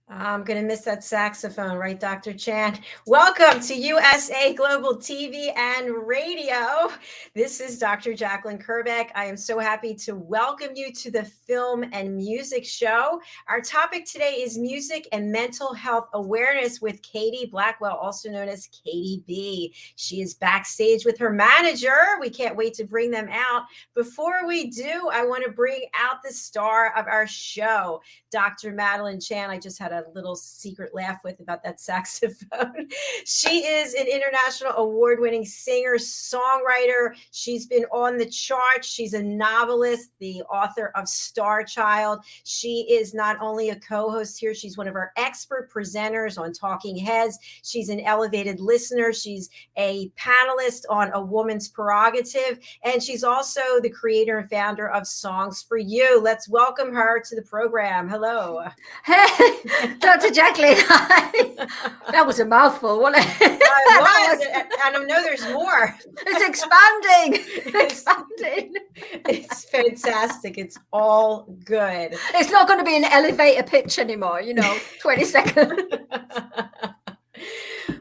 I'm going to miss that saxophone, right, Dr. Chan? Welcome to USA Global TV and Radio. This is Dr. JACALYN KERBECK. I am so happy to welcome you to the Film and Music Show. Our topic today is music and mental health awareness with Katie Blackwell, also known as KatieB. She is backstage with her manager. We can't wait to bring them out. Before we do, I want to bring out the star of our show, Dr. Madeleine Chan. I just had a little secret laugh with about that saxophone. She is an international award-winning singer, songwriter. She's been on the charts. She's a novelist, the author of Star Child. She is not only a co-host here, she's one of our expert presenters on Talking Heads. She's an elevated listener. She's a panelist on A Woman's Prerogative, and she's also the creator and founder of Songs for You. Let's welcome her to the program. Hello. Hey, Dr. JACALYN. That was a mouthful, wasn't it? And I know there's more. It's expanding. Expanding. It's fantastic. It's all good. It's not going to be an elevator pitch anymore, 20 seconds.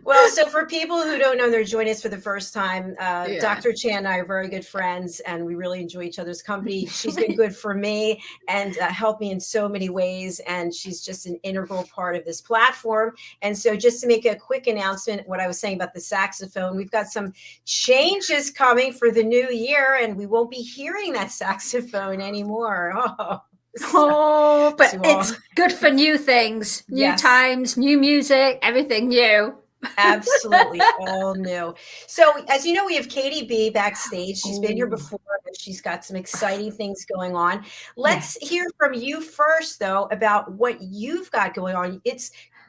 Well, so for people who don't know, they're joining us for the first time. Dr. Chan and I are very good friends, and we really enjoy each other's company. She's been good for me and helped me in so many ways, and she's just an integral part of this platform. And so just to make a quick announcement, what I was saying about the saxophone, we've got some changes coming for the new year, and we won't be hearing that saxophone anymore. But it's good for new things, new times, new music, everything new. Absolutely, all new. So as you know, we have KatieB backstage. She's been here before, but she's got some exciting things going on. Let's hear from you first, though, about what you've got going on.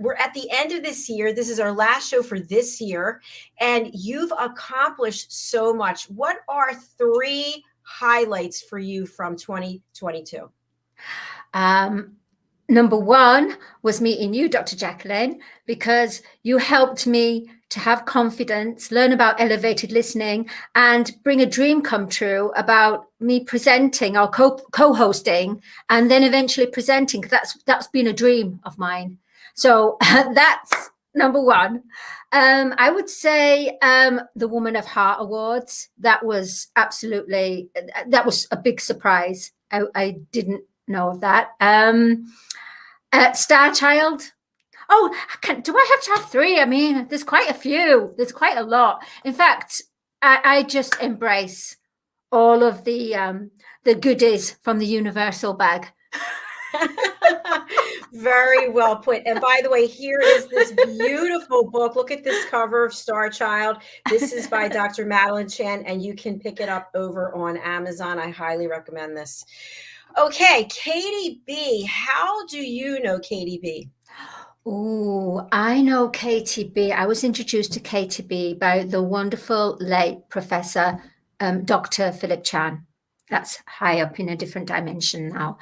We're at the end of this year. This is our last show for this year, and you've accomplished so much. What are 3 highlights for you from 2022? Number 1 was meeting you, Dr. JACALYN, because you helped me to have confidence, learn about elevated listening, and bring a dream come true about me presenting or co-hosting, and then eventually presenting. That's been a dream of mine. So that's number 1. I would say the Woman of Heart Awards. That was a big surprise. I didn't know of that. Star Child. Oh, do I have to have 3? I mean, there's quite a few. There's quite a lot. In fact, I just embrace all of the goodies from the universal bag. Very well put. And by the way, here is this beautiful book. Look at this cover of Star Child. This is by Dr. Madeleine Chan, and you can pick it up over on Amazon. I highly recommend this. Okay, KatieB. How do you know KatieB? Oh, I know KatieB. I was introduced to KatieB by the wonderful late Professor Dr. Philip Chan. That's high up in a different dimension now.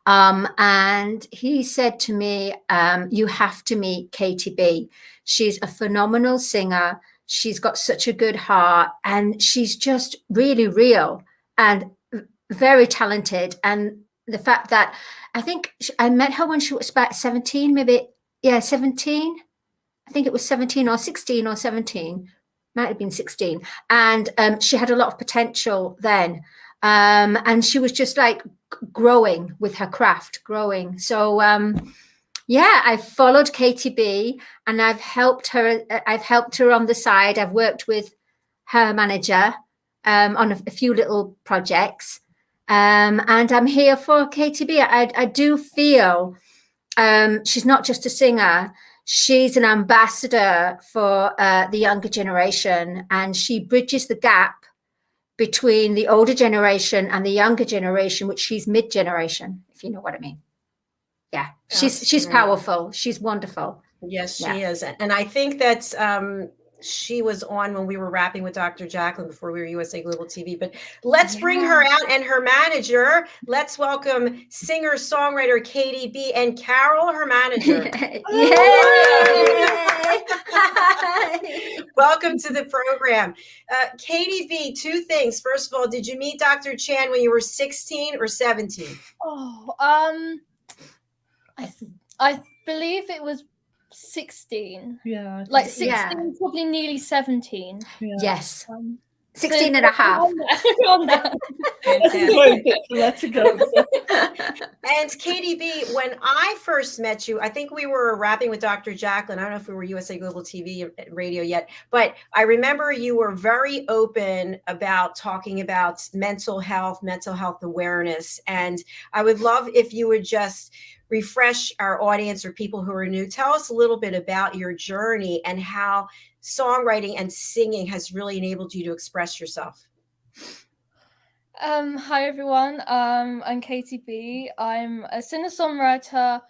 And he said to me, you have to meet KatieB. She's a phenomenal singer. She's got such a good heart, and she's just really real and very talented. And the fact that I think I met her when she was about 17, maybe, 17. I think it was 17 or 16 or 17. Might have been 16. And she had a lot of potential then. And she was just like growing with her craft, growing. So, I followed KatieB, and I've helped her on the side. I've worked with her manager on a few little projects. And I'm here for KatieB. I do feel she's not just a singer. She's an ambassador for the younger generation, and she bridges the gap between the older generation and the younger generation, which she's mid-generation, if you know what I mean. Yeah, she's powerful. She's wonderful. Yes, she is. And I think that's she was on when we were rapping with Dr. JACALYN before we were USA Global TV. But let's bring her out and her manager. Let's welcome singer-songwriter KatieB and Carol, her manager. Welcome to the program. KatieB, 2 things. First of all, did you meet Dr. Chan when you were 16 or 17? I believe it was 16. Yeah. Like 16, Yeah. probably nearly 17. Yeah. Yes. So 16 and a half. around there. That's a great bit for that to go. And KatieB, when I first met you, I think we were rapping with Dr. JACALYN. I don't know if we were USA Global TV or radio yet, but I remember you were very open about talking about mental health awareness. And I would love if you would just refresh our audience or people who are new. Tell us a little bit about your journey and how songwriting and singing has really enabled you to express yourself. Hi everyone, I'm KatieB. I'm a singer-songwriter,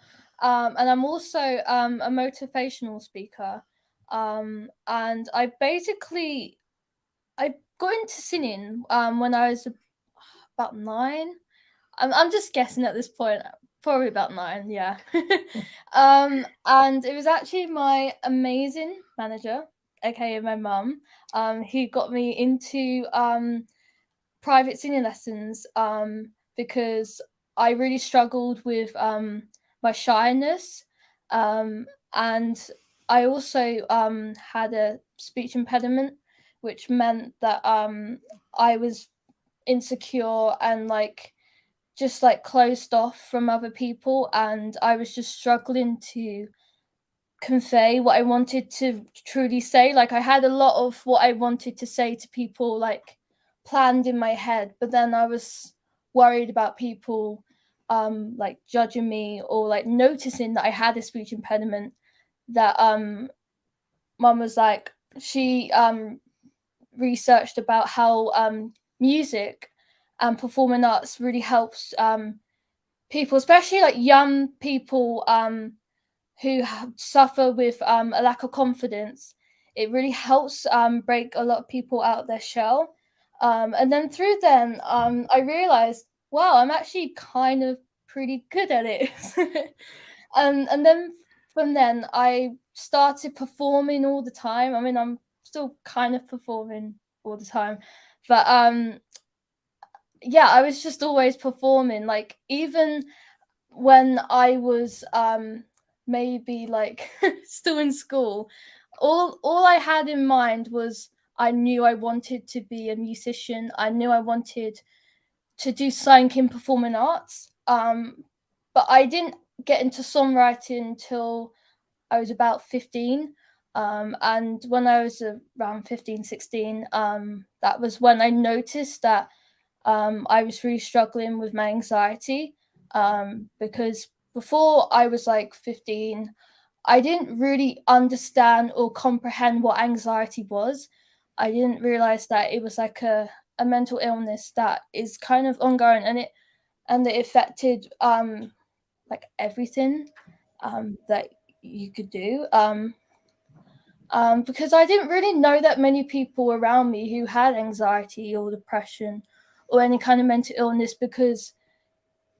and I'm also a motivational speaker. And I got into singing when I was about 9. I'm just guessing at this point, probably about 9, yeah. And it was actually my amazing manager, aka my mum, who got me into private singing lessons because I really struggled with my shyness, and I also had a speech impediment, which meant that I was insecure and just closed off from other people, and I was just struggling to convey what I wanted to truly say. Like, I had a lot of what I wanted to say to people planned in my head, but then I was worried about people judging me or noticing that I had a speech impediment. That mum was she researched about how music and performing arts really helps people, especially young people who suffer with a lack of confidence. It really helps break a lot of people out of their shell. And then through then, I realized, wow, I'm actually kind of pretty good at it. And then from then, I started performing all the time. I mean, I'm still kind of performing all the time, but yeah, I was just always performing. Even when I was maybe still in school, all I had in mind was I knew I wanted to be a musician. I knew I wanted to do something in performing arts. But I didn't get into songwriting until I was about 15. And when I was around 15, 16, that was when I noticed that I was really struggling with my anxiety, because before I was 15, I didn't really understand or comprehend what anxiety was. I didn't realize that it was a mental illness that is kind of ongoing, and it affected everything that you could do. Because I didn't really know that many people around me who had anxiety or depression or any kind of mental illness, because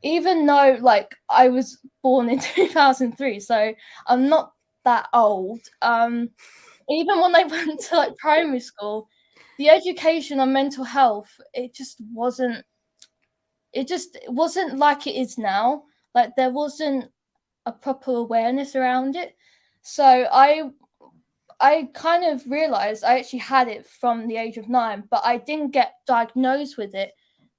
even though I was born in 2003, so I'm not that old, even when I went to primary school, the education on mental health, it wasn't like it is now. There wasn't a proper awareness around it. So I kind of realized I actually had it from the age of 9, but I didn't get diagnosed with it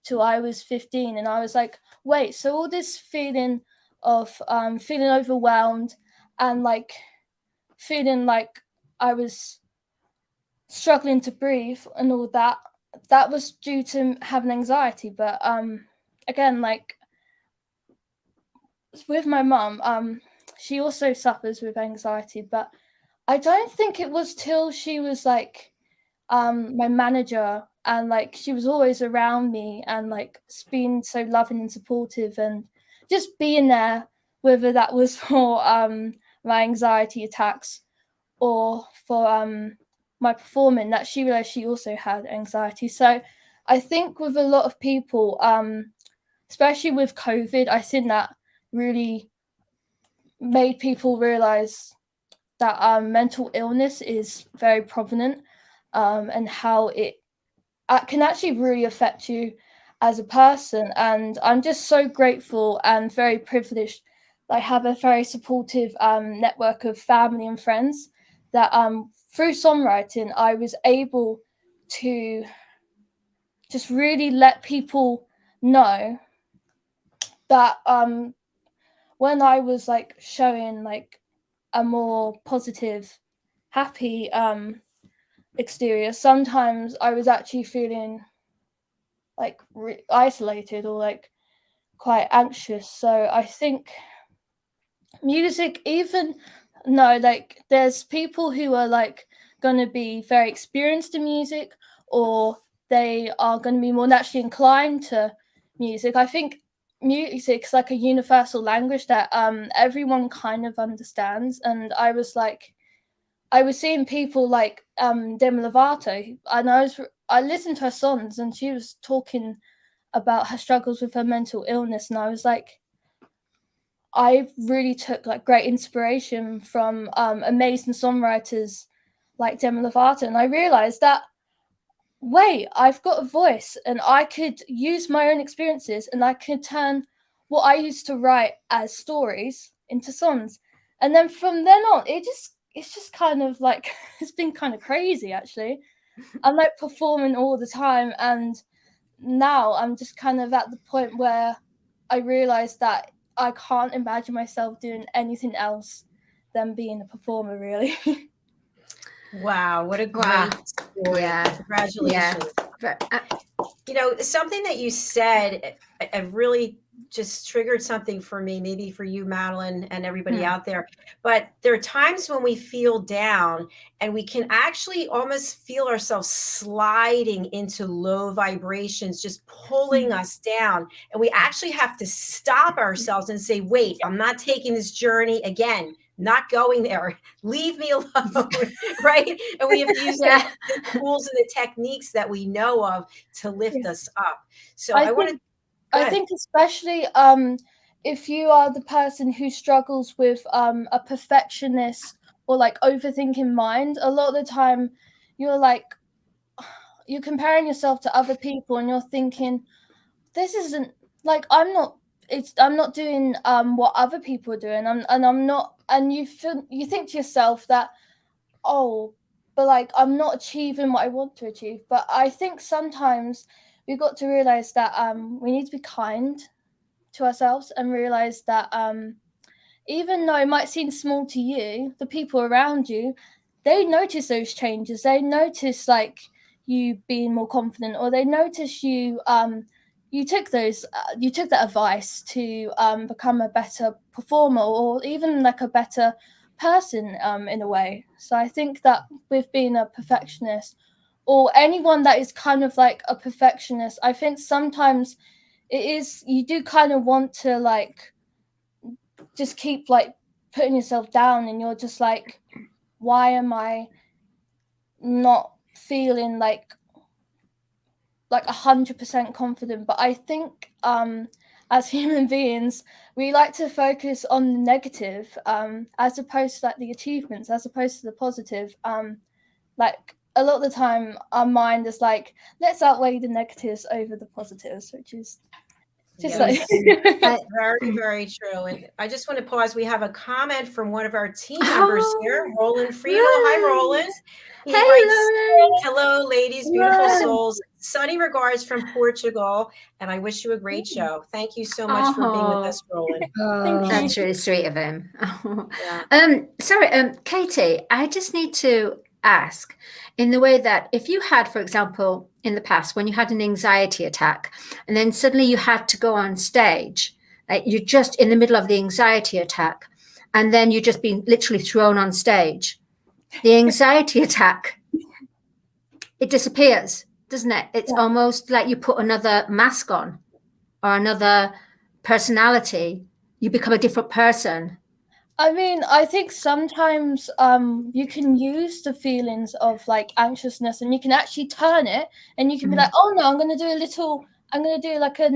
till I was 15. And I was like, wait, so all this feeling of feeling overwhelmed and feeling like I was struggling to breathe and all that, that was due to having anxiety. But again, with my mum, she also suffers with anxiety, but I don't think it was till she was my manager, and she was always around me and being so loving and supportive and just being there, whether that was for my anxiety attacks or for my performing, that she realized she also had anxiety. So I think with a lot of people, especially with COVID, I think that really made people realize that mental illness is very prominent, and how it can actually really affect you as a person. And I'm just so grateful and very privileged I have a very supportive network of family and friends that through songwriting I was able to just really let people know that when I was like showing like a more positive, happy exterior, sometimes I was actually feeling like isolated or like quite anxious. So I think music, even no, like there's people who are like going to be very experienced in music, or they are going to be more naturally inclined to music. I think music's like a universal language that everyone kind of understands. And I was seeing people like Demi Lovato, and I listened to her songs, and she was talking about her struggles with her mental illness, and I was like, I really took like great inspiration from amazing songwriters like Demi Lovato, and I realized that wait, I've got a voice, and I could use my own experiences, and I could turn what I used to write as stories into songs, and then from then on, it's just kind of like it's been kind of crazy actually. I'm like performing all the time, and now I'm just kind of at the point where I realize that I can't imagine myself doing anything else than being a performer, really. Wow, what a great story. Yeah. Congratulations. You know, something that you said really just triggered something for me, maybe for you, Madeline, and everybody out there. But there are times when we feel down and we can actually almost feel ourselves sliding into low vibrations, just pulling us down. And we actually have to stop ourselves and say, wait, I'm not taking this journey again. Not going there. Leave me alone, right? And we have to use the tools and the techniques that we know of to lift us up. So I think especially if you are the person who struggles with a perfectionist or like overthinking mind, a lot of the time you're comparing yourself to other people, and you're thinking, this isn't like I'm not doing what other people are doing, and you think to yourself that, oh, but like I'm not achieving what I want to achieve. But I think sometimes we've got to realize that we need to be kind to ourselves and realize that even though it might seem small to you, the people around you, they notice those changes. They notice like you being more confident, or they notice you you took that advice to become a better performer, or even like a better person in a way. So I think that with being a perfectionist, or anyone that is kind of like a perfectionist, I think sometimes you do kind of want to like just keep like putting yourself down, and you're just like, why am I not feeling like 100% confident? But I think as human beings, we like to focus on the negative as opposed to like the achievements, as opposed to the positive. Like a lot of the time our mind is like, let's outweigh the negatives over the positives, which is just very, very true. And I just want to pause. We have a comment from one of our team members here, Roland Friedel. Hi, Roland. He writes, hello, ladies, beautiful souls. Sunny regards from Portugal, and I wish you a great show. Thank you so much for being with us, Roland. That's really sweet of him. Sorry, Katie, I just need to ask, in the way that if you had, for example, in the past, when you had an anxiety attack and then suddenly you had to go on stage, you're just in the middle of the anxiety attack, and then you're just being literally thrown on stage, the anxiety attack, it disappears, doesn't it? It's almost like you put another mask on or another personality. You become a different person. I mean, I think sometimes you can use the feelings of like anxiousness, and you can actually turn it, and you can be like, oh no, I'm going to do like a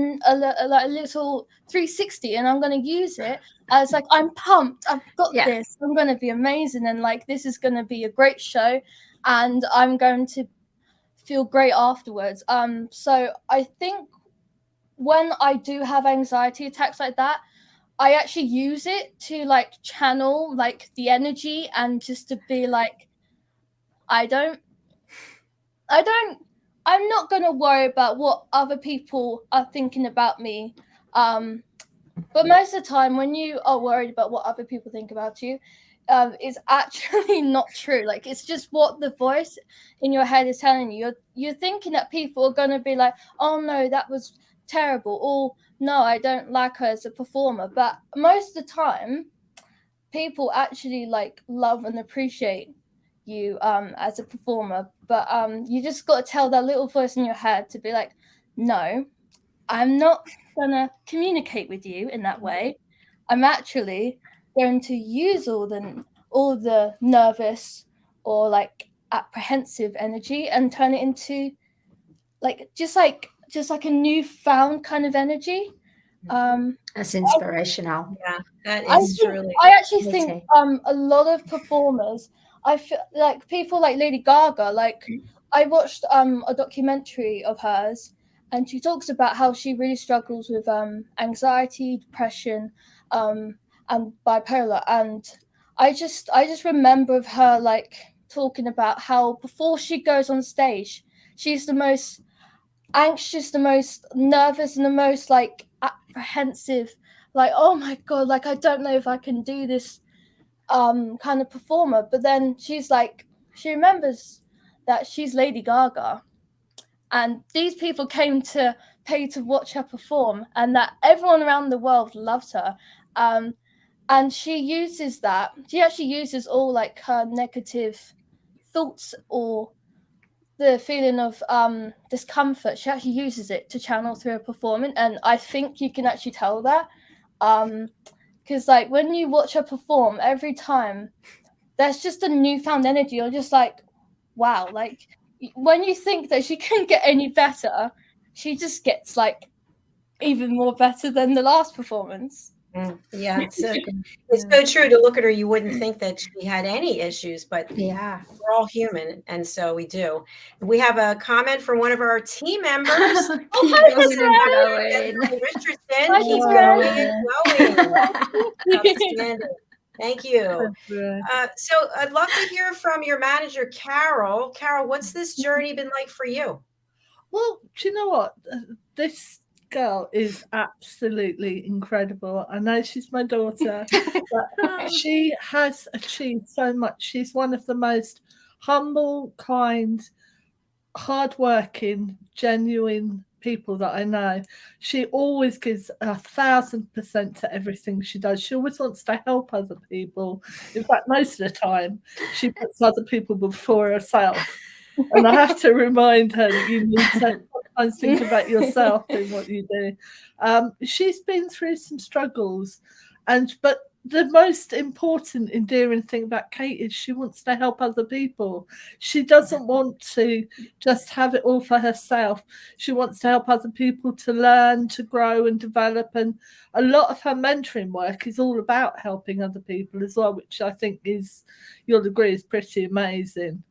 little 360, and I'm going to use it as like, I'm pumped, I've got this, I'm going to be amazing, and like this is going to be a great show, and I'm going to feel great afterwards. So I think when I do have anxiety attacks like that, I actually use it to like channel like the energy and just to be like, I'm not going to worry about what other people are thinking about me. But most of the time, when you are worried about what other people think about you, it's actually not true. Like, it's just what the voice in your head is telling you. You're thinking that people are going to be like, oh no, that was terrible, or no, I don't like her as a performer. But most of the time, people actually like love and appreciate you as a performer. But you just got to tell that little voice in your head to be like, no, I'm not gonna communicate with you in that way. I'm actually going to use all the nervous or like apprehensive energy and turn it into like just like a newfound kind of energy. That's inspirational. Yeah, that I is truly. actually Me think too. a lot of performers, I feel like people like Lady Gaga, like I watched a documentary of hers, and she talks about how she really struggles with anxiety, depression, and bipolar. And I just remember of her like talking about how before she goes on stage, she's the most anxious, the most nervous, and the most like apprehensive, like, oh my god, like I don't know if I can do this kind of performer. But then she's like, she remembers that she's Lady Gaga, and these people came to pay to watch her perform, and that everyone around the world loves her. And she actually uses all like her negative thoughts or the feeling of discomfort. She actually uses it to channel through her performance, and I think you can actually tell that because like when you watch her perform every time, there's just a newfound energy. You're just like, wow, like when you think that she couldn't get any better, she just gets like even more better than the last performance. Yeah, it's so true. To look at her, you wouldn't think that she had any issues, but Yeah. we're all human, and so we do. We have a comment from one of our team members. Keep hi, going and Sally. going. Richardson, Hi, keep Sally. going and going. Outstanding. Thank you. Right. So I'd love to hear from your manager, Carol. Carol, what's this journey been like for you? Well, do you know what? This girl is absolutely incredible. I know she's my daughter, but she has achieved so much. She's one of the most humble, kind, hardworking, genuine people that I know. She always gives 1,000% to everything she does. She always wants to help other people. In fact, most of the time, she puts other people before herself. And I have to remind her that you need to sometimes think about yourself in what you do. She's been through some struggles, but the most important endearing thing about Kate is she wants to help other people. She doesn't want to just have it all for herself. She wants to help other people to learn, to grow and develop. And a lot of her mentoring work is all about helping other people as well, which I think is, you'll agree, is pretty amazing.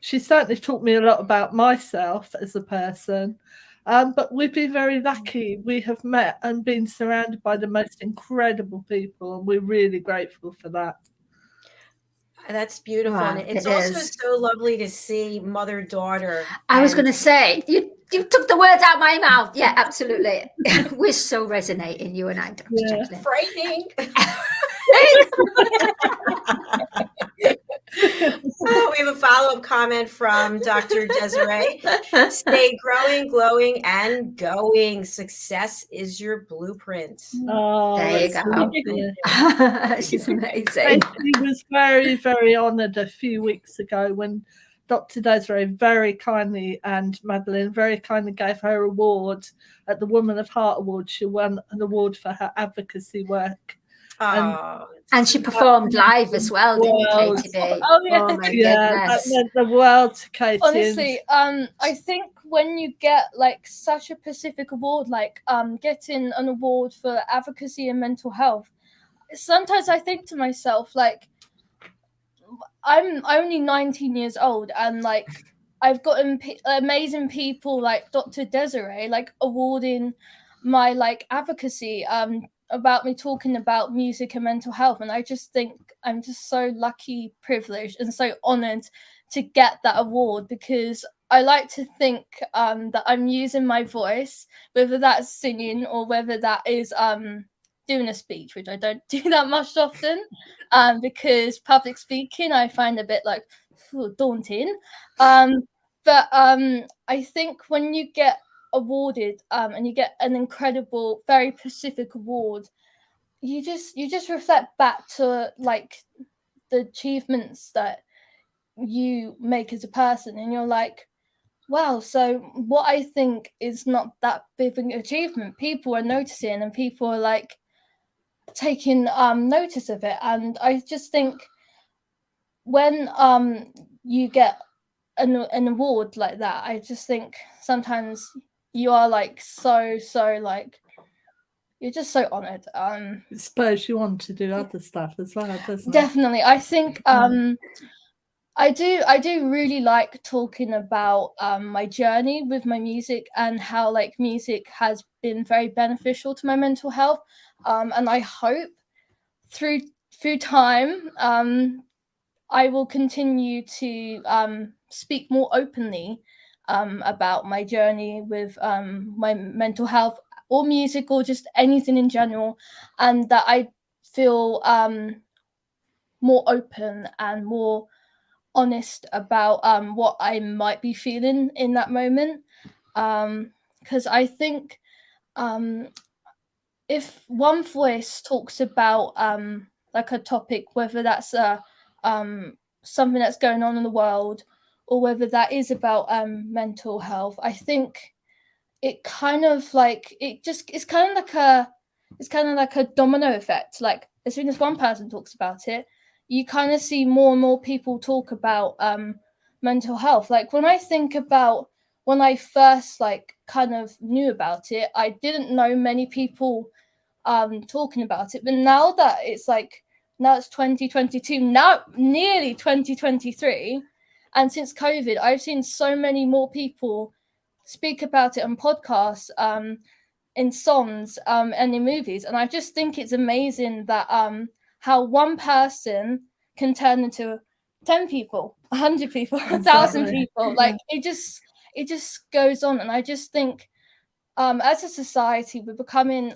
She certainly taught me a lot about myself as a person. But we've been very lucky. We have met and been surrounded by the most incredible people, and we're really grateful for that. That's beautiful. Wow, And it's it also is. so lovely to see mother-daughter. I was going to say, you took the words out of my mouth. Yeah, absolutely. We're so resonating, you and I, Dr. Yeah. Jacqueline. Frightening. We have a follow-up comment from Dr. Desiree. Stay growing, glowing, and going. Success is your blueprint. Oh, There you that's go. lovely. She's amazing. Katie was very, very honoured a few weeks ago when Dr. Desiree very kindly and Madeleine very kindly gave her award at the Woman of Heart Award. She won an award for her advocacy work. And she performed live as well, didn't you, KatieB? Oh, yeah. Oh my Yeah, that goodness. meant the world to Katie. Honestly, I think when you get like such a specific award, like getting an award for advocacy and mental health, sometimes I think to myself, like, I'm only 19 years old, and like I've gotten amazing people like Dr. Desiree like awarding my like advocacy about me talking about music and mental health, and I just think I'm just so lucky, privileged, and so honored to get that award, because I like to think that I'm using my voice, whether that's singing or whether that is doing a speech, which I don't do that much often, because public speaking I find a bit like daunting. But I think when you get awarded and you get an incredible, very specific award, you just reflect back to like the achievements that you make as a person, and you're like, wow, so what I think is not that big an achievement, people are noticing and people are like taking notice of it. And I just think when you get an award like that, I just think sometimes you are like so like, you're just so honored. I suppose you want to do other stuff as well, doesn't it? Definitely. I think I do really like talking about my journey with my music, and how like music has been very beneficial to my mental health. And I hope through time I will continue to speak more openly about my journey with my mental health, or music, or just anything in general, and that I feel more open and more honest about what I might be feeling in that moment. Because I think if one voice talks about like a topic, whether that's something that's going on in the world, or whether that is about mental health, I think it kind of like it's kind of like a domino effect. Like as soon as one person talks about it, you kind of see more and more people talk about mental health. Like when I think about when I first like kind of knew about it, I didn't know many people talking about it. But now that it's like, now it's 2022, now nearly 2023, and since COVID, I've seen so many more people speak about it on podcasts, in songs, and in movies. And I just think it's amazing that how one person can turn into 10 people, 100 people, 1,000 people. Like it just goes on. And I just think as a society, we're becoming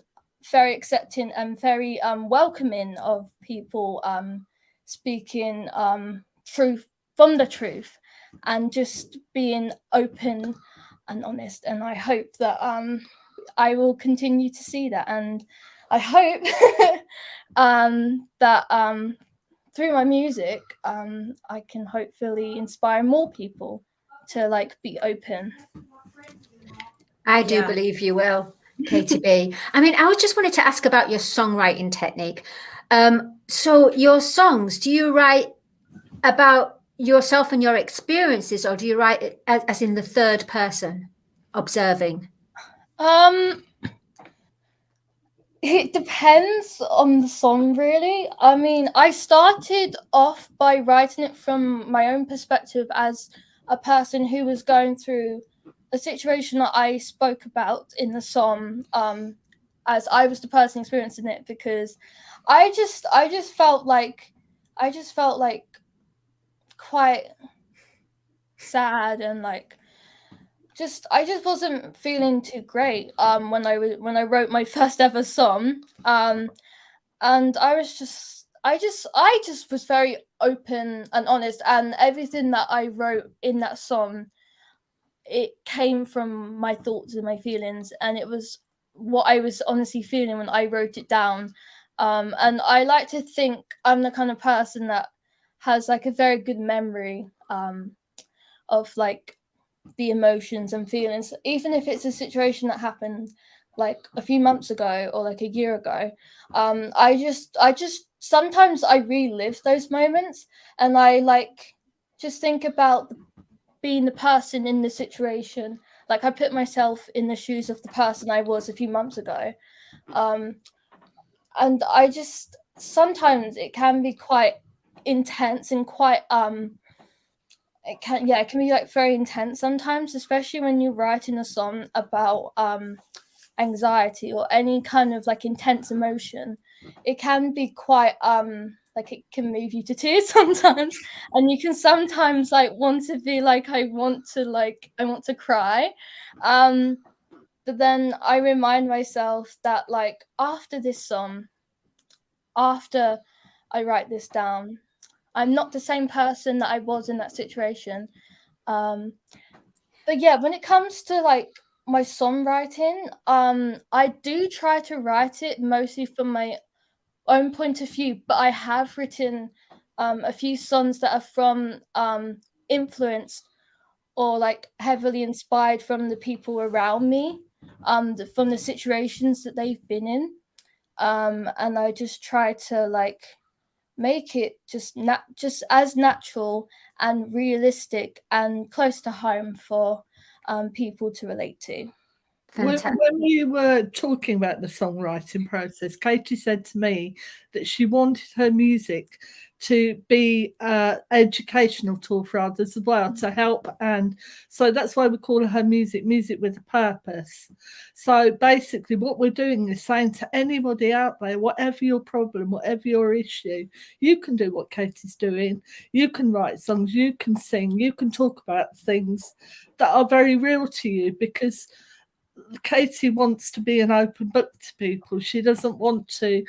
very accepting and very welcoming of people speaking truth from the truth, and just being open and honest. And I hope that I will continue to see that, and I hope that through my music I can hopefully inspire more people to like be open. I do believe you will, KatieB. I mean, I just wanted to ask about your songwriting technique. So your songs, do you write about yourself and your experiences, or do you write it as in the third person, observing? It depends on the song, really. I mean, I started off by writing it from my own perspective as a person who was going through a situation that I spoke about in the song, as I was the person experiencing it, because I just felt like quite sad, and like I just wasn't feeling too great when I wrote my first ever song, and I just was very open and honest, and everything that I wrote in that song, it came from my thoughts and my feelings, and it was what I was honestly feeling when I wrote it down. And I like to think I'm the kind of person that has like a very good memory of like the emotions and feelings, even if it's a situation that happened like a few months ago or like a year ago. I just sometimes I relive those moments, and I like just think about being the person in the situation. Like I put myself in the shoes of the person I was a few months ago, and I just sometimes it can be quite intense and quite it can be like very intense sometimes, especially when you're writing a song about anxiety or any kind of like intense emotion, it can be quite like it can move you to tears sometimes, and you can sometimes like want to be like I want to cry, but then I remind myself that like after this song, after I write this down, I'm not the same person that I was in that situation. But yeah, when it comes to like my songwriting, I do try to write it mostly from my own point of view, but I have written a few songs that are from influenced or like heavily inspired from the people around me, from the situations that they've been in, and I just try to like make it just as natural and realistic and close to home for people to relate to. Fantastic. When we were talking about the songwriting process, Katie said to me that she wanted her music to be an educational tool for others as well, to help. And so that's why we call her music with a purpose. So basically what we're doing is saying to anybody out there, whatever your problem, whatever your issue, you can do what Katie's doing. You can write songs, you can sing, you can talk about things that are very real to you, because Katie wants to be an open book to people. She doesn't want to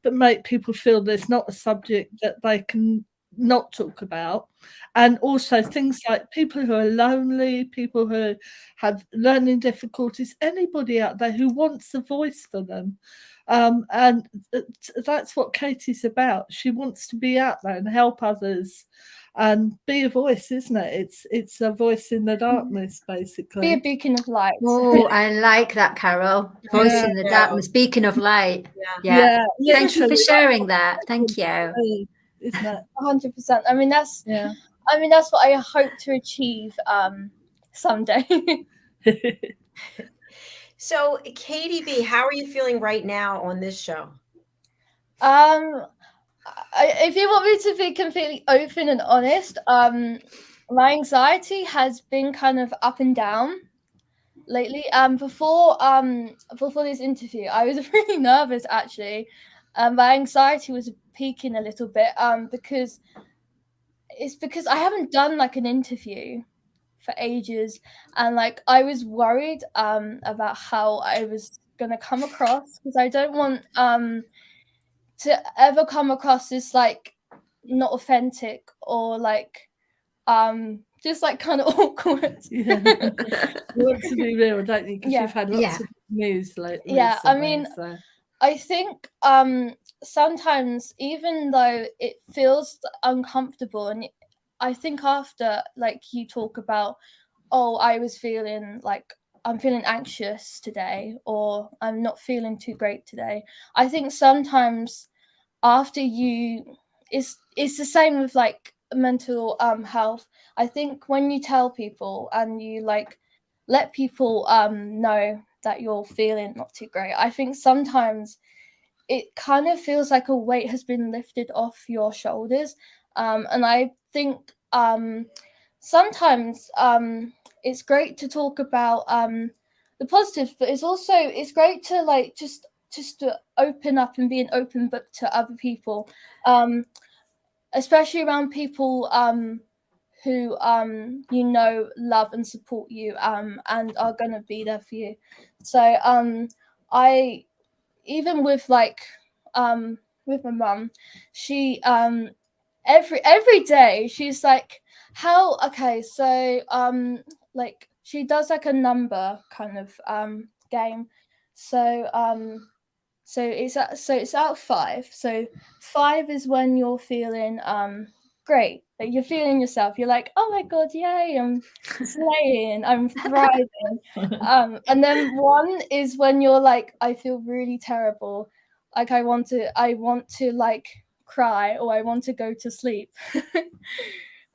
make people feel there's not a subject that they can not talk about. And also things like people who are lonely, people who have learning difficulties, anybody out there who wants a voice for them. And that's what Katie's about. She wants to be out there and help others and be a voice, isn't it? It's a voice in the darkness, basically. Be a beacon of light. Oh, I like that, Carol. Voice in the darkness, beacon of light. Yeah. Thank you for sharing that. Thank you. Isn't it? 100%. I mean, that's what I hope to achieve someday. So, KatieB, how are you feeling right now on this show? If you want me to be completely open and honest, my anxiety has been kind of up and down lately. Before this interview, I was really nervous actually. My anxiety was peaking a little bit because I haven't done like an interview for ages, and like I was worried about how I was gonna come across, because I don't want to ever come across as like not authentic or like just like kind of awkward. You want to be real, don't you? Because you've had lots of news lately. Yeah, I mean, I think sometimes even though it feels uncomfortable, and I think after like you talk about, oh, I was feeling like I'm feeling anxious today, or I'm not feeling too great today. I think sometimes after it's the same with like mental health. I think when you tell people and you like let people know that you're feeling not too great, I think sometimes it kind of feels like a weight has been lifted off your shoulders, and I think sometimes it's great to talk about the positives, but it's great to like just to open up and be an open book to other people, especially around people who you know love and support you and are gonna be there for you. So I, even with like with my mum, she every day she's like, how, okay, so like she does like a number kind of game. So it's out of 5. So 5 is when you're feeling great, like you're feeling yourself, you're like, oh my god, yay, I'm slaying, I'm thriving. And then 1 is when you're like, I feel really terrible, like I want to like cry, or I want to go to sleep.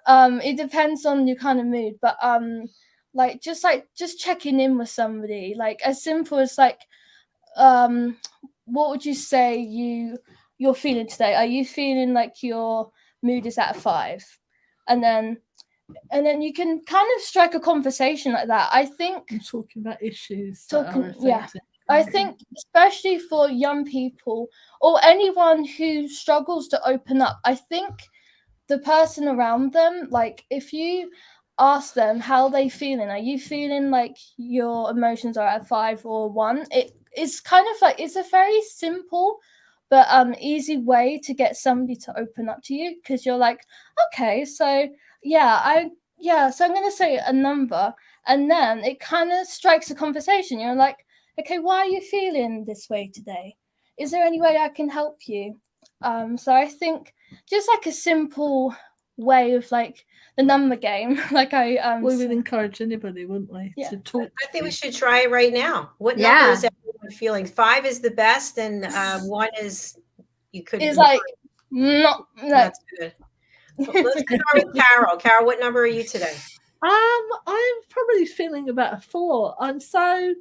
It depends on your kind of mood, but just checking in with somebody, like as simple as like what would you say you're feeling today? Are you feeling like your mood is at a 5? And then and then you can kind of strike a conversation like that. I think I'm talking about issues. yeah. I think especially for young people or anyone who struggles to open up, I think the person around them, like if you ask them how they feeling, are you feeling like your emotions are at 5 or 1? It's kind of like, it's a very simple but easy way to get somebody to open up to you, because you're like, okay, so so I'm going to say a number, and then it kind of strikes a conversation. You're like, okay, why are you feeling this way today? Is there any way I can help you? So I think just like a simple way of like the number game, like we would encourage anybody, wouldn't we, to talk. I think we should try it right now. What number is everyone feeling? 5 is the best, and 1 is you could. It's like no. That's good. Well, let's start with Carol. Carol, what number are you today? I'm probably feeling about a 4. I'm so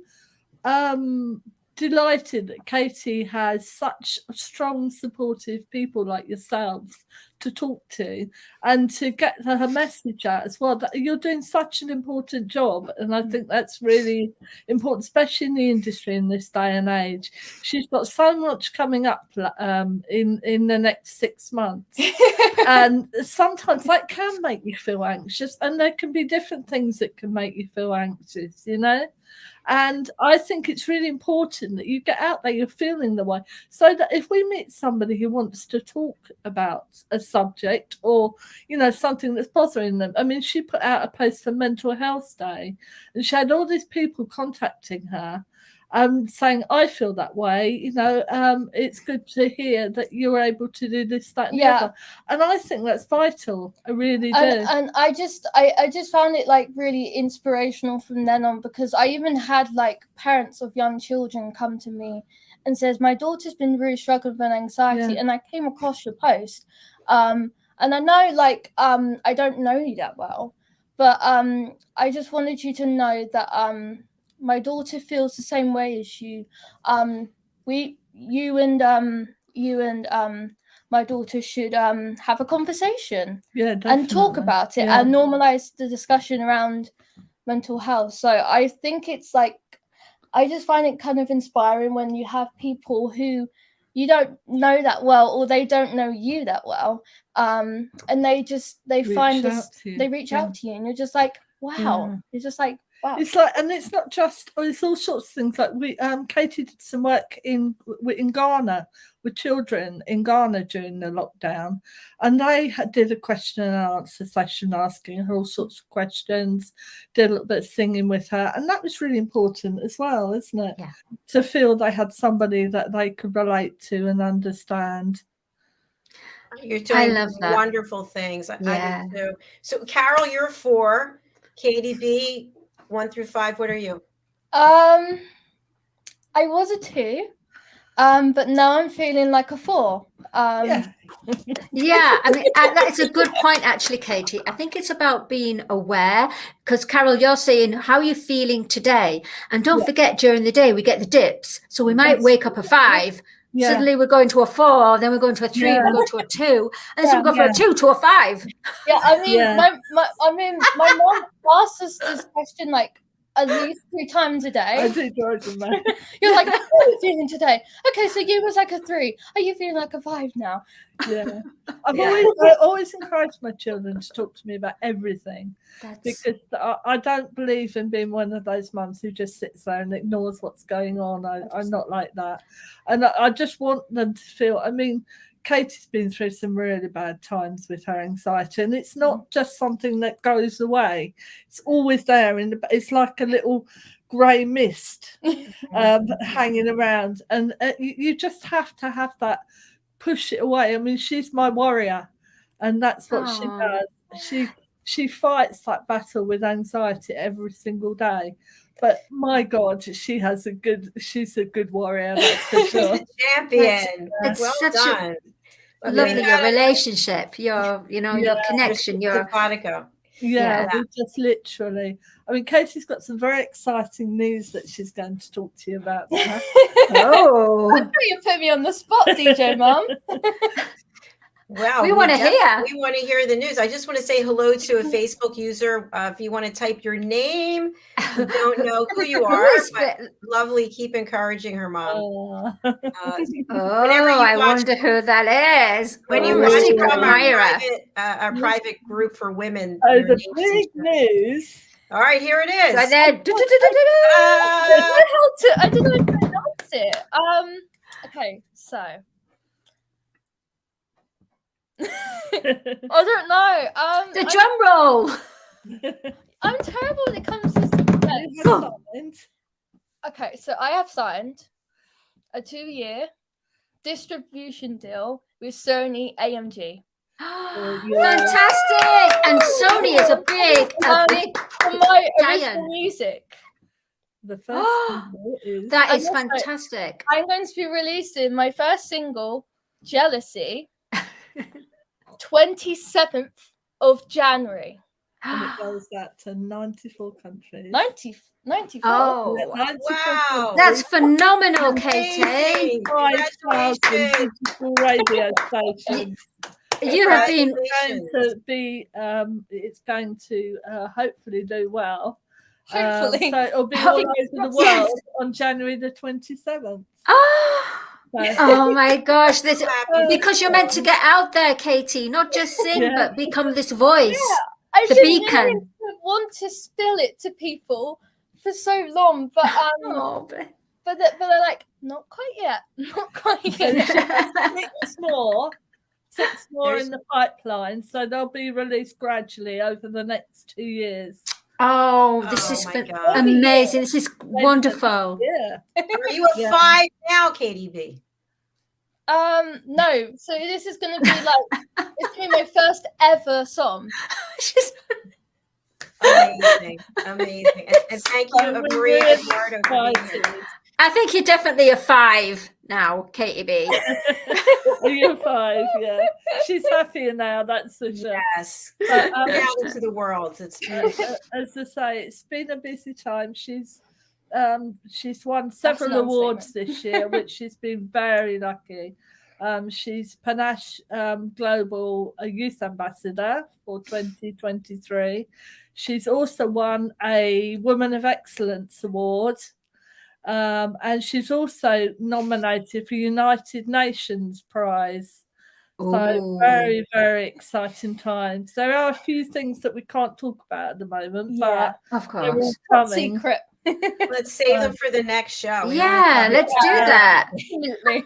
delighted that Katie has such strong, supportive people like yourselves to talk to and to get her message out as well. That you're doing such an important job, and I think that's really important, especially in the industry in this day and age. She's got so much coming up in the next 6 months, and sometimes that can make you feel anxious, and there can be different things that can make you feel anxious, you know. And I think it's really important that you get out there, you're feeling the way, so that if we meet somebody who wants to talk about a subject or, you know, something that's bothering them. I mean, she put out a post for Mental Health Day, and she had all these people contacting her, saying, I feel that way, you know, it's good to hear that you're able to do this, that, and the other. And I think that's vital. I really do. And I just found it like really inspirational from then on, because I even had like parents of young children come to me and says, my daughter's been really struggling with anxiety, and I came across your post. And I know, like, I don't know you that well, but I just wanted you to know that my daughter feels the same way as you. You and my daughter should have a conversation and talk about it and normalize the discussion around mental health. So I think it's like, I just find it kind of inspiring when you have people who you don't know that well, or they don't know you that well, and they reach out to you, and you're just like, wow. You're just like, wow. It's like, and it's not just, it's all sorts of things. Like we, Katie did some work in Ghana with children in Ghana during the lockdown, and they did a question and answer session asking her all sorts of questions, did a little bit of singing with her, and that was really important as well, isn't it? Yeah. To feel they had somebody that they could relate to and understand. You're doing wonderful things. I do too. So Carol, you're 4. KatieB, 1 through 5. What are you? I was a 2, but now I'm feeling like a 4. I mean, that's a good point, actually, Katie. I think it's about being aware, because Carol, you're saying, how are you feeling today? And don't forget, during the day we get the dips, so we might wake up a 5. Suddenly we're going to a 4, then we're going to a 3, we go to a 2, and so we go from a 2 to a 5. I mean, my mom asks us this question like at least 3 times a day. I do drive them, man. You're like, how are you feeling today? Okay, so you was like a 3. Are you feeling like a 5 now? Yeah. I always encourage my children to talk to me about everything, because I don't believe in being one of those mums who just sits there and ignores what's going on. I'm not like that. And I just want them to feel, I mean, Katie's been through some really bad times with her anxiety, and it's not just something that goes away. It's always there, it's like a little grey mist hanging around, and you just have to have that, push it away. I mean, she's my warrior, and that's what she does. She fights that battle with anxiety every single day. But my God, she's a good warrior, that's for sure. She's a champion. It's well such done. Lovely, your relationship, your connection, your just literally. I mean, Katie's got some very exciting news that she's going to talk to you about. Oh, you put me on the spot, DJ Mum. Well, We want to hear. We want to hear the news. I just want to say hello to a Facebook user. If you want to type your name, we don't know who you are, but lovely. Keep encouraging her, Mom. Oh, Whenever you I wonder who that is. When you watch from our private group for women. Oh, the big news. All right, here it is. Right there. I didn't know if I announced it. Okay, so I don't know. The drum roll. I'm terrible when it comes to okay, so I have signed a 2-year distribution deal with Sony AMG. Fantastic! And Sony is a big for my original giant. Music. The first single is That is fantastic. I'm going to be releasing my first single, Jealousy, 27th of January. and it goes out to 94 countries. 94. Oh, 94 wow. That's phenomenal, Katie. Amazing. 5,000 Congratulations. digital radio stations. You have been It's going to hopefully do well. Hopefully. So it'll be all over the world on January the 27th. Oh my gosh, this because you're meant to get out there, Katie, not just sing but become this voice. I the beacon. Want to spill it to people for so long, but but they're like, not quite yet. Six more in the pipeline, so they'll be released gradually over the next 2 years. Oh, this is amazing. This is wonderful. Yeah. Are you a 5 now, KatieB? No. So this is going to be like it's going to be my first ever song. Amazing. And thank you, Maria Eduardo, for being here. I think you're definitely a 5 now, KatieB. You're 5, yeah. She's happier now, that's for sure. Yes. Out into the world. It's beautiful. As I say, it's been a busy time. She's won several awards this year, which she's been very lucky. She's Panache Global Youth Ambassador for 2023. She's also won a Woman of Excellence Award. And she's also nominated for United Nations Prize. Ooh. So very, very exciting times. There are a few things that we can't talk about at the moment, but of course, they're all coming. Secret. Let's save them for the next show. Let's do that. Absolutely.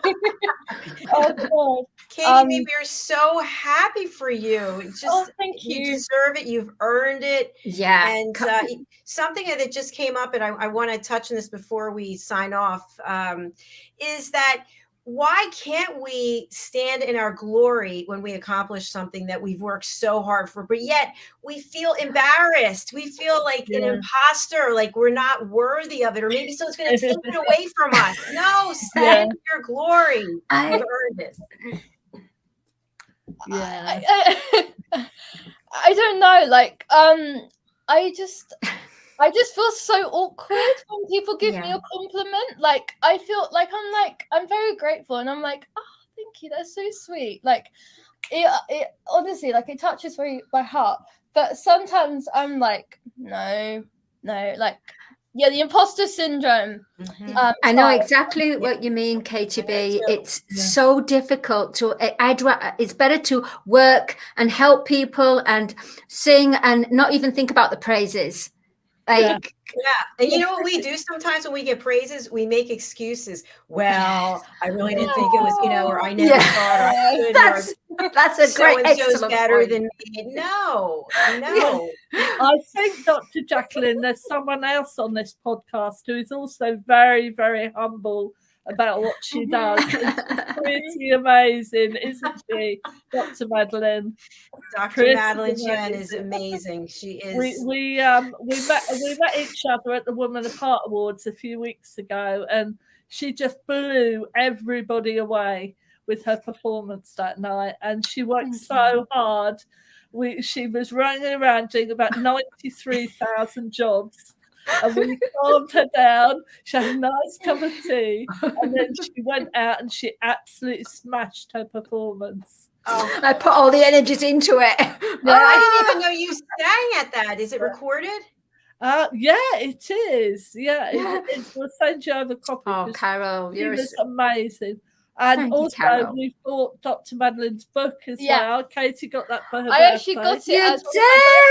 Oh God, KatieB, we're so happy for you. It's just thank you. You deserve it. You've earned it. Yeah. And something that just came up, and I want to touch on this before we sign off, is that why can't we stand in our glory when we accomplish something that we've worked so hard for, but yet we feel embarrassed. We feel like an imposter, like we're not worthy of it, or maybe someone's going to take it away from us. No, stand in your glory. You've earned it. Yeah. I don't know. Like, I just feel so awkward when people give me a compliment. Like, I feel like I'm very grateful, and I'm like, oh, thank you, that's so sweet. Like, it honestly, like, it touches my heart. But sometimes I'm like, no, like, the imposter syndrome. Mm-hmm. I know exactly what you mean, KatieB. It's so difficult to. It's better to work and help people and sing and not even think about the praises. And you know what we do sometimes when we get praises, we make excuses. Well, I really didn't think it was, or I never thought I could. That's a great excellent better point. than me. No. I think, Dr. JACALYN, there's someone else on this podcast who is also very, very humble about what she does. It's pretty amazing, isn't she, Dr. Madalene? Dr. Madalene Chen is amazing. She is. We met each other at the Woman Apart Awards a few weeks ago, and she just blew everybody away with her performance that night. And she worked so hard. She was running around doing about 93,000 jobs. And we calmed her down. She had a nice cup of tea, and then she went out and she absolutely smashed her performance. Oh, I put all the energies into it. I didn't even know you sang at that. Is it recorded? Yeah, it is. Yeah, we'll send you over a copy. Oh, Carol, She you're was amazing. And Thank you, also, Carol. we bought Dr. Madelene's book as Yeah. well. Katie got that for her I birthday. actually got it You as one of my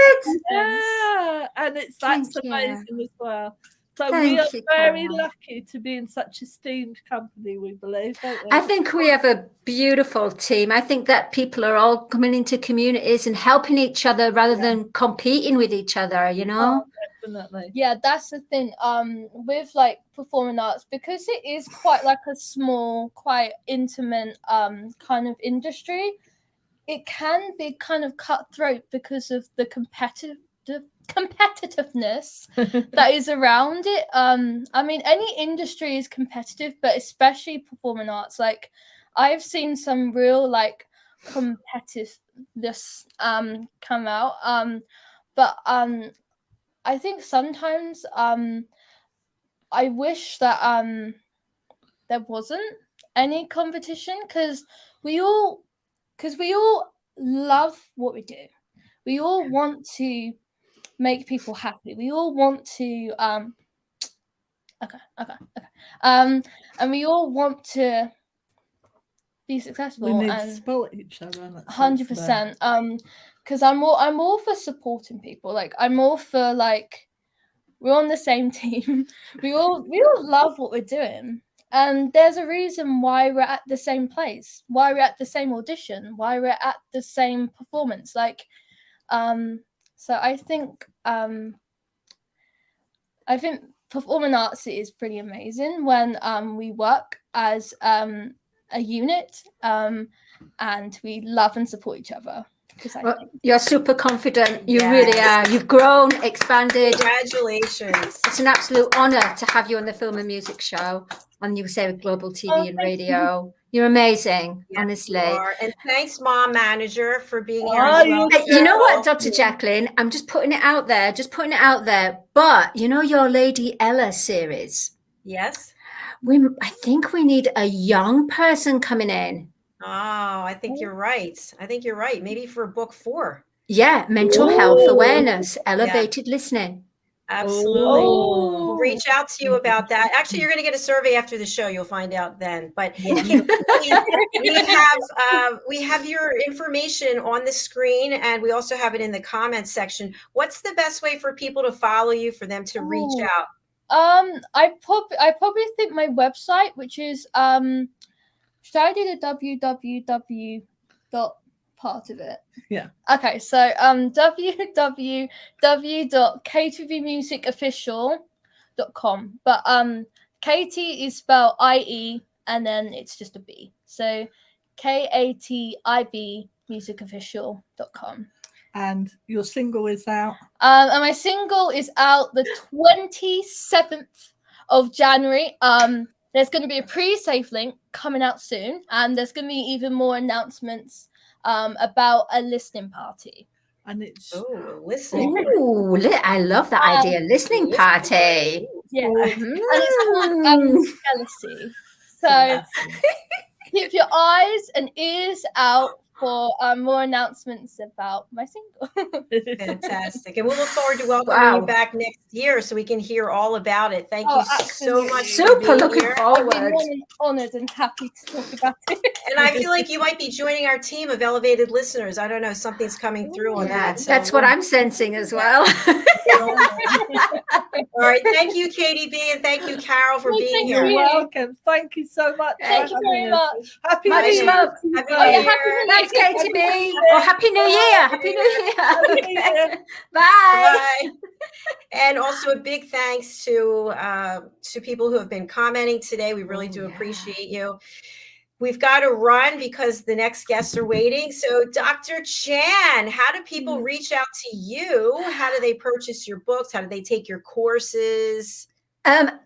birthday did. presents. Yeah, and that's Thank you. amazing as well. So Thank we are you, very Carol. lucky to be in such esteemed company, we believe, don't we? I think we have a beautiful team. I think that people are all coming into communities and helping each other rather than competing with each other, you know? Definitely. Yeah, that's the thing. With like performing arts, because it is quite like a small, quite intimate kind of industry, it can be kind of cutthroat because of the competitiveness that is around it. I mean, any industry is competitive, but especially performing arts. Like, I've seen some real like competitiveness come out. But I think sometimes I wish that there wasn't any competition, because we all love what we do. We all want to make people happy. We all want to and we all want to be successful. We need to and support each other. 100%. Because I'm all for supporting people. Like, I'm all for, like, we're on the same team. we all love what we're doing. And there's a reason why we're at the same place, why we're at the same audition, why we're at the same performance. Like, so I think performing arts is pretty amazing when we work as a unit and we love and support each other. Well, you're super confident. You really are. You've grown, expanded. Congratulations. It's an absolute honor to have you on the Film and Music Show on USA Global TV and Radio. You're amazing, honestly. You are. And thanks, Mom Manager, for being here as well. You know what, Dr. JACALYN? I'm just putting it out there. But you know your Lady Ella series? Yes. I think we need a young person coming in. Oh, I think you're right. Maybe for book 4. Yeah, mental health awareness, elevated listening. Absolutely. We'll reach out to you about that. Actually, you're going to get a survey after the show. You'll find out then. But we have your information on the screen, and we also have it in the comments section. What's the best way for people to follow you, for them to reach out? I probably think my website, which is should I do the www part of it? Yeah. Okay, so www.KatieBmusicofficial.com. But Katie is spelled IE and then it's just a B. So KATIB musicofficial.com. And your single is out? And my single is out the 27th of January. There's going to be a pre-save link coming out soon, and there's going to be even more announcements about a listening party. And it's listening. Ooh, I love that idea. Listening party. Yeah, and it's jealousy. So keep your eyes and ears out for more announcements about my single. Fantastic. And we'll look forward to welcoming you back next year so we can hear all about it. Thank you so much. Super looking forward. I'm honored and happy to talk about it. And I feel like you might be joining our team of elevated listeners. I don't know, something's coming through on that. So that's what I'm sensing as well. All right. Thank you, KatieB, and thank you, Carol, for being here. You're welcome. Thank you so much. Thank you very much. Happy New Year. Happy New Year. Thanks, KatieB. Or Happy New Year. Happy New Year. Bye. Bye. And also a big thanks to people who have been commenting today. We really do appreciate you. We've got to run because the next guests are waiting. So Dr. Chan, how do people reach out to you? How do they purchase your books? How do they take your courses? The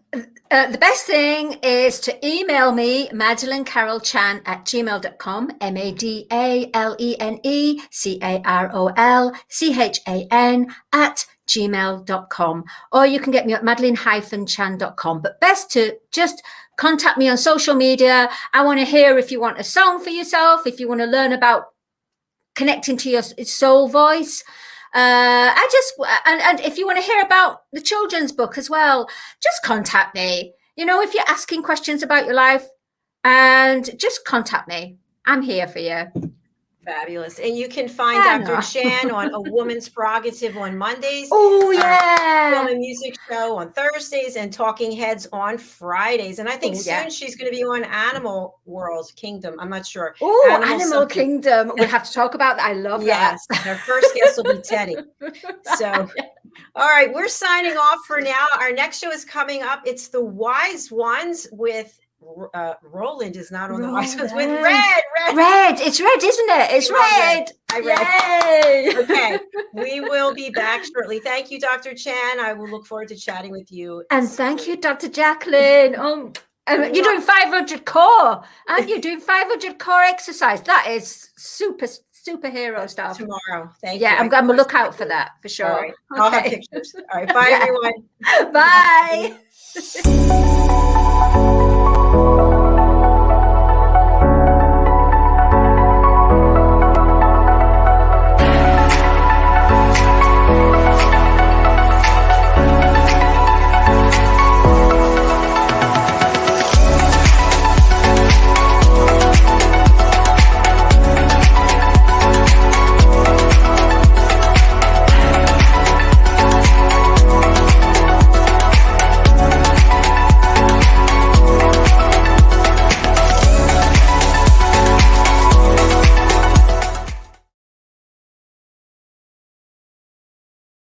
best thing is to email me, MadaleneCarolChan@gmail.com, MADALENECarolChan@gmail.com, or you can get me at Madalene-Chan.com. But best to just contact me on social media. I want to hear if you want a song for yourself, if you want to learn about connecting to your soul voice. And if you want to hear about the children's book as well, just contact me. You know, if you're asking questions about your life, and just contact me. I'm here for you. Fabulous. And you can find Dr. Chan on A Woman's Prerogative on Mondays. Oh, yeah. Film and Music Show on Thursdays, and Talking Heads on Fridays. And I think soon she's going to be on Animal World Kingdom. I'm not sure. Oh, Animal Kingdom. We'll have to talk about that. I love that. Yes. Our first guest will be Teddy. So, all right, we're signing off for now. Our next show is coming up. It's The Wise Ones with Roland is not on The Wise Ones with Red. It's red, isn't it? It's red. Yay. Okay. We will be back shortly. Thank you, Dr. Chan. I will look forward to chatting with you. And thank you, Dr. JACALYN. You're doing 500 core, aren't you? Doing 500 core exercise. That is superhero stuff. Tomorrow. Thank you. Yeah, I'm going to look out for that for sure. All right. I'll have pictures. All right. Bye, everyone. Bye.